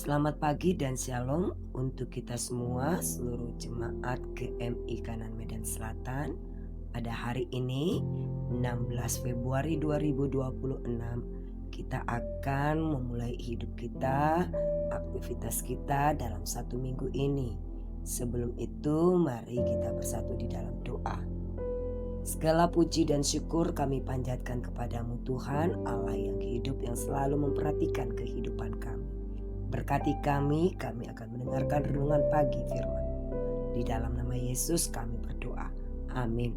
Selamat pagi dan shalom untuk kita semua, seluruh jemaat GMI Kanan Medan Selatan. Pada hari ini 16 Februari 2026 kita akan memulai hidup kita, aktivitas kita dalam satu minggu ini. Sebelum itu mari kita bersatu di dalam doa. Segala puji dan syukur kami panjatkan kepadamu Tuhan Allah yang hidup, yang selalu memperhatikan kehidupan kami. Berkati kami akan mendengarkan renungan pagi firman. Di dalam nama Yesus kami berdoa. Amin.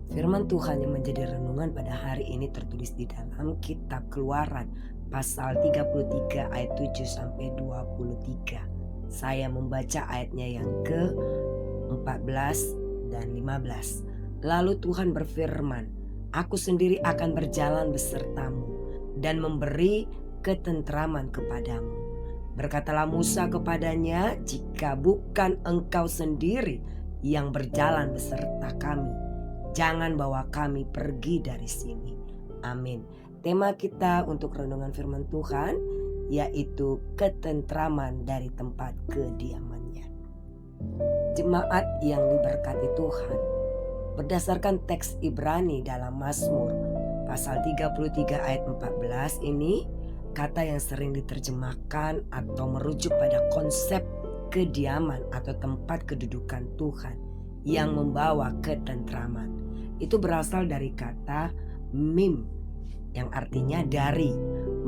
Firman Tuhan yang menjadi renungan pada hari ini tertulis di dalam kitab Keluaran pasal 33 ayat 7 sampai 23. Saya membaca ayatnya yang ke-14 dan 15. Lalu Tuhan berfirman, "Aku sendiri akan berjalan besertamu dan memberi ketentraman kepadamu." Berkatalah Musa kepadanya, "Jika bukan engkau sendiri yang berjalan beserta kami, jangan bawa kami pergi dari sini." Amin. Tema kita untuk renungan firman Tuhan yaitu ketentraman dari tempat kediamannya. Jemaat yang diberkati Tuhan, berdasarkan teks Ibrani dalam Mazmur pasal 33 ayat 14 ini, kata yang sering diterjemahkan atau merujuk pada konsep kediaman atau tempat kedudukan Tuhan yang membawa ketentraman. Itu berasal dari kata mim yang artinya dari,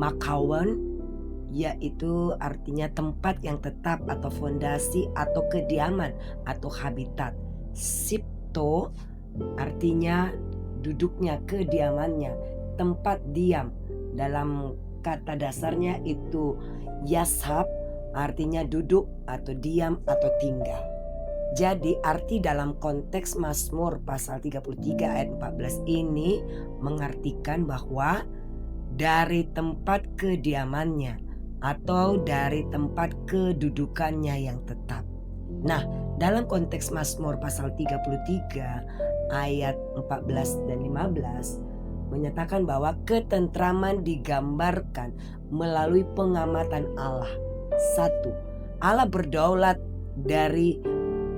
makawan yaitu artinya tempat yang tetap atau fondasi atau kediaman atau habitat. Sipto artinya duduknya, kediamannya, tempat diam. Dalam kata dasarnya itu yashab, artinya duduk atau diam atau tinggal. Jadi arti dalam konteks Mazmur pasal 33 ayat 14 ini mengartikan bahwa dari tempat kediamannya atau dari tempat kedudukannya yang tetap. Nah, dalam konteks Mazmur pasal 33 ayat 14 dan 15 menyatakan bahwa ketentraman digambarkan melalui pengamatan Allah. 1. Allah berdaulat dari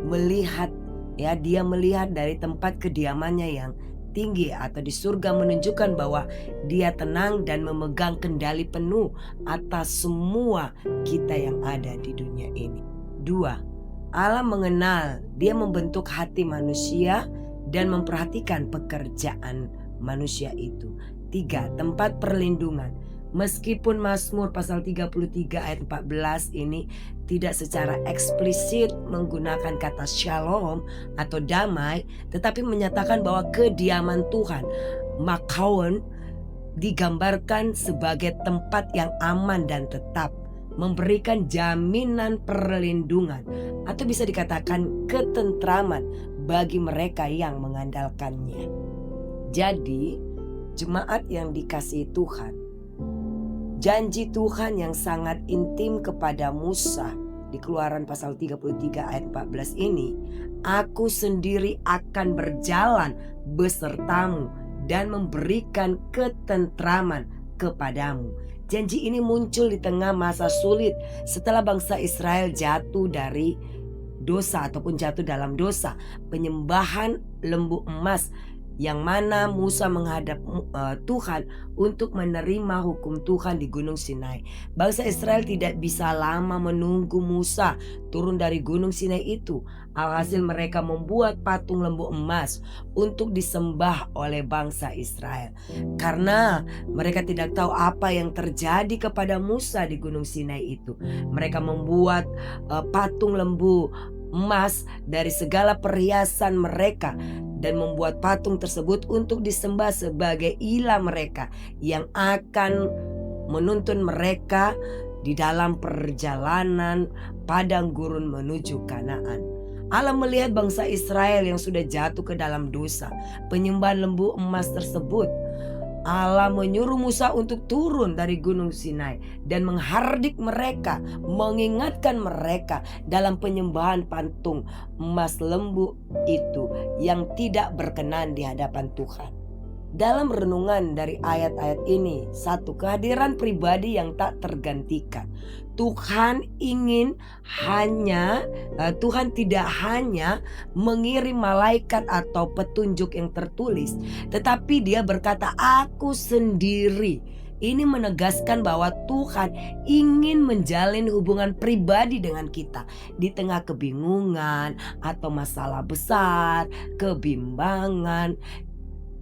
melihat, dia melihat dari tempat kediamannya yang tinggi atau di surga, menunjukkan bahwa dia tenang dan memegang kendali penuh atas semua kita yang ada di dunia ini. 2. Allah mengenal, dia membentuk hati manusia dan memperhatikan pekerjaan manusia itu. 3. Tempat perlindungan. Meskipun Mazmur pasal 33 ayat 14 ini tidak secara eksplisit menggunakan kata shalom atau damai, tetapi menyatakan bahwa kediaman Tuhan, makaon, digambarkan sebagai tempat yang aman dan tetap, memberikan jaminan perlindungan atau bisa dikatakan ketentraman bagi mereka yang mengandalkannya. Jadi, jemaat yang dikasihi Tuhan, janji Tuhan yang sangat intim kepada Musa di Keluaran pasal 33 ayat 14 ini, "Aku sendiri akan berjalan besertamu dan memberikan ketentraman kepadamu." Janji ini muncul di tengah masa sulit setelah bangsa Israel jatuh dari dosa ataupun jatuh dalam dosa penyembahan lembu emas, yang mana Musa menghadap Tuhan untuk menerima hukum Tuhan di Gunung Sinai. Bangsa Israel tidak bisa lama menunggu Musa turun dari Gunung Sinai itu. Alhasil mereka membuat patung lembu emas untuk disembah oleh bangsa Israel. Karena mereka tidak tahu apa yang terjadi kepada Musa di Gunung Sinai itu, mereka membuat patung lembu emas dari segala perhiasan mereka dan membuat patung tersebut untuk disembah sebagai ilah mereka yang akan menuntun mereka di dalam perjalanan padang gurun menuju Kanaan. Allah melihat bangsa Israel yang sudah jatuh ke dalam dosa penyembahan lembu emas tersebut. Allah menyuruh Musa untuk turun dari Gunung Sinai dan menghardik mereka, mengingatkan mereka dalam penyembahan patung emas lembu itu yang tidak berkenan di hadapan Tuhan. Dalam renungan dari ayat-ayat ini, satu, kehadiran pribadi yang tak tergantikan. Tuhan ingin Tuhan tidak hanya mengirim malaikat atau petunjuk yang tertulis, tetapi Dia berkata, "Aku sendiri." Ini menegaskan bahwa Tuhan ingin menjalin hubungan pribadi dengan kita di tengah kebingungan atau masalah besar, kebimbangan.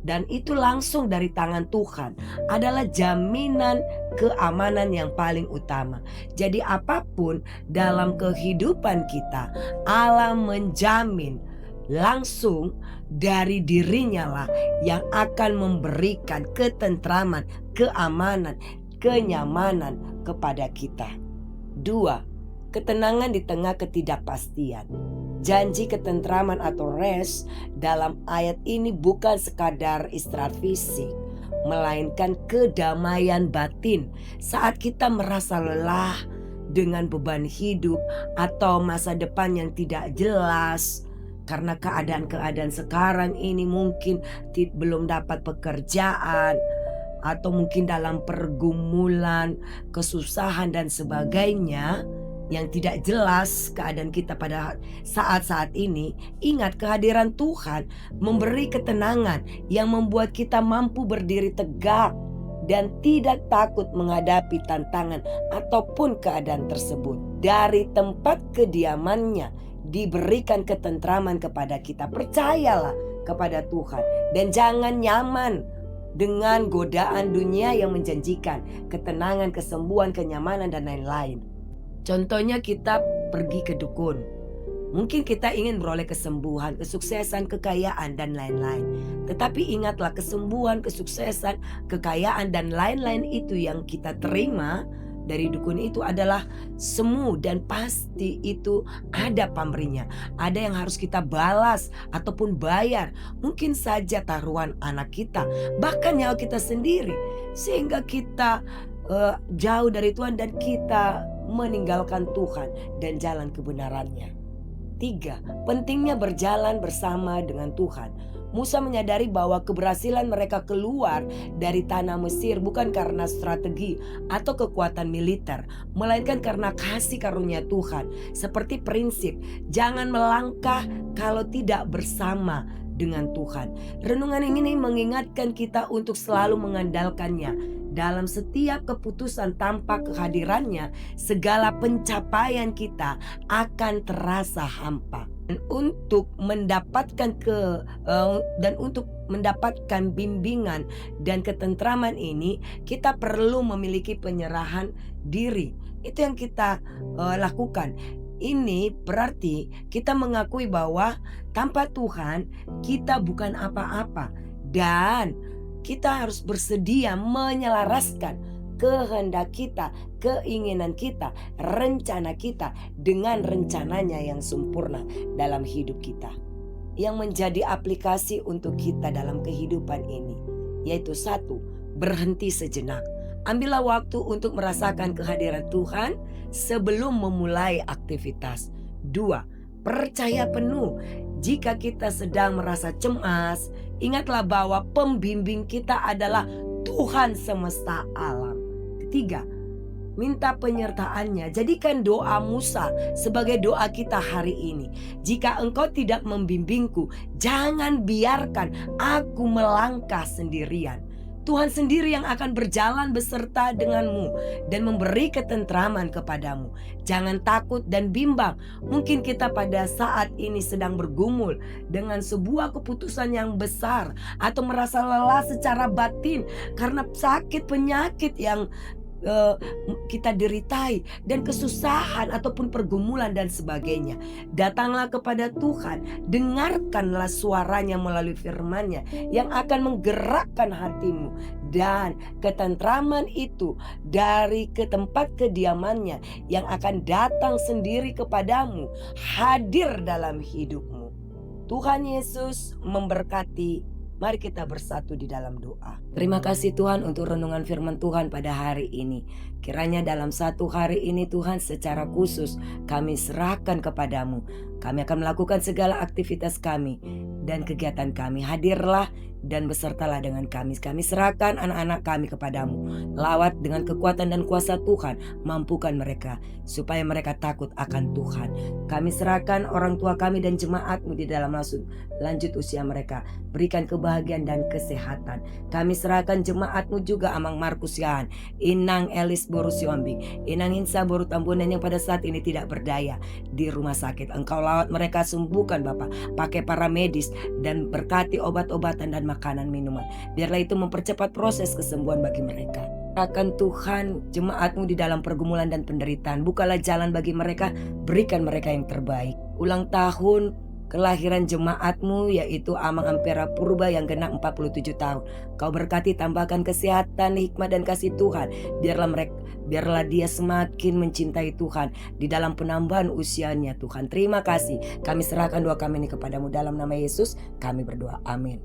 Dan itu langsung dari tangan Tuhan adalah jaminan keamanan yang paling utama. Jadi apapun dalam kehidupan kita, Allah menjamin langsung dari dirinya lah yang akan memberikan ketentraman, keamanan, kenyamanan kepada kita. 2. Ketenangan di tengah ketidakpastian. Janji ketentraman atau rest dalam ayat ini bukan sekadar istirahat fisik, melainkan kedamaian batin saat kita merasa lelah dengan beban hidup atau masa depan yang tidak jelas. Karena keadaan-keadaan sekarang ini mungkin belum dapat pekerjaan, atau mungkin dalam pergumulan, kesusahan dan sebagainya yang tidak jelas keadaan kita pada saat-saat ini. Ingat, kehadiran Tuhan memberi ketenangan yang membuat kita mampu berdiri tegak dan tidak takut menghadapi tantangan ataupun keadaan tersebut. Dari tempat kediamannya diberikan ketentraman kepada kita. Percayalah kepada Tuhan dan jangan nyaman dengan godaan dunia yang menjanjikan ketenangan, kesembuhan, kenyamanan dan lain-lain. Contohnya kita pergi ke dukun. Mungkin kita ingin beroleh kesembuhan, kesuksesan, kekayaan dan lain-lain. Tetapi ingatlah, kesembuhan, kesuksesan, kekayaan dan lain-lain itu yang kita terima dari dukun itu adalah semu dan pasti itu ada pamrihnya. Ada yang harus kita balas ataupun bayar. Mungkin saja taruhan anak kita, bahkan nyawa kita sendiri. Sehingga kita jauh dari Tuhan dan kita meninggalkan Tuhan dan jalan kebenarannya. 3. Pentingnya berjalan bersama dengan Tuhan. Musa menyadari bahwa keberhasilan mereka keluar dari tanah Mesir bukan karena strategi atau kekuatan militer, melainkan karena kasih karunia Tuhan. Seperti prinsip, jangan melangkah kalau tidak bersama dengan Tuhan. Renungan ini mengingatkan kita untuk selalu mengandalkannya. Dalam setiap keputusan tanpa kehadirannya, segala pencapaian kita akan terasa hampa. Dan untuk mendapatkan bimbingan dan ketentraman ini, kita perlu memiliki penyerahan diri. Itu yang kita lakukan. Ini berarti kita mengakui bahwa tanpa Tuhan kita bukan apa-apa, dan kita harus bersedia menyelaraskan kehendak kita, keinginan kita, rencana kita dengan rencananya yang sempurna dalam hidup kita. Yang menjadi aplikasi untuk kita dalam kehidupan ini, yaitu 1. Berhenti sejenak. Ambillah waktu untuk merasakan kehadiran Tuhan sebelum memulai aktivitas. 2. Percaya penuh. Jika kita sedang merasa cemas, ingatlah bahwa pembimbing kita adalah Tuhan semesta alam. 3. Minta penyertaannya. Jadikan doa Musa sebagai doa kita hari ini. Jika engkau tidak membimbingku, jangan biarkan aku melangkah sendirian. Tuhan sendiri yang akan berjalan beserta denganmu dan memberi ketentraman kepadamu. Jangan takut dan bimbang. Mungkin kita pada saat ini sedang bergumul dengan sebuah keputusan yang besar atau merasa lelah secara batin karena sakit penyakit yang kita deritai dan kesusahan ataupun pergumulan dan sebagainya. Datanglah kepada Tuhan, dengarkanlah suaranya melalui firman-Nya yang akan menggerakkan hatimu, dan ketentraman itu dari ke tempat kediamannya yang akan datang sendiri kepadamu, hadir dalam hidupmu. Tuhan Yesus memberkati. Mari kita bersatu di dalam doa. Terima kasih Tuhan untuk renungan firman Tuhan pada hari ini. Kiranya dalam satu hari ini Tuhan, secara khusus kami serahkan kepadamu. Kami akan melakukan segala aktivitas kami dan kegiatan kami. Hadirlah dan besertalah dengan kami. Kami serahkan anak-anak kami kepadamu. Lawat dengan kekuatan dan kuasa Tuhan. Mampukan mereka supaya mereka takut akan Tuhan. Kami serahkan orang tua kami dan jemaatmu di dalam lanjut usia mereka. Berikan kebahagiaan dan kesehatan. Kami serahkan jemaatmu juga Amang Markus Yahan, Inang Elis Borusiombing, Inang Insa Boru Tambunan yang pada saat ini tidak berdaya di rumah sakit. Engkau lawat mereka, sembuhkan Bapak. Pakai para medis dan berkati obat-obatan dan makanan minuman. Biarlah itu mempercepat proses kesembuhan bagi mereka. Akan Tuhan jemaatmu di dalam pergumulan dan penderitaan. Bukalah jalan bagi mereka, berikan mereka yang terbaik. Ulang tahun kelahiran jemaatmu yaitu Amang Ampera Purba yang genap 47 tahun. Kau berkati, tambahkan kesehatan, hikmat dan kasih Tuhan. Biarlah dia semakin mencintai Tuhan di dalam penambahan usianya Tuhan. Terima kasih. Kami serahkan doa kami ini kepadamu dalam nama Yesus. Kami berdoa. Amin.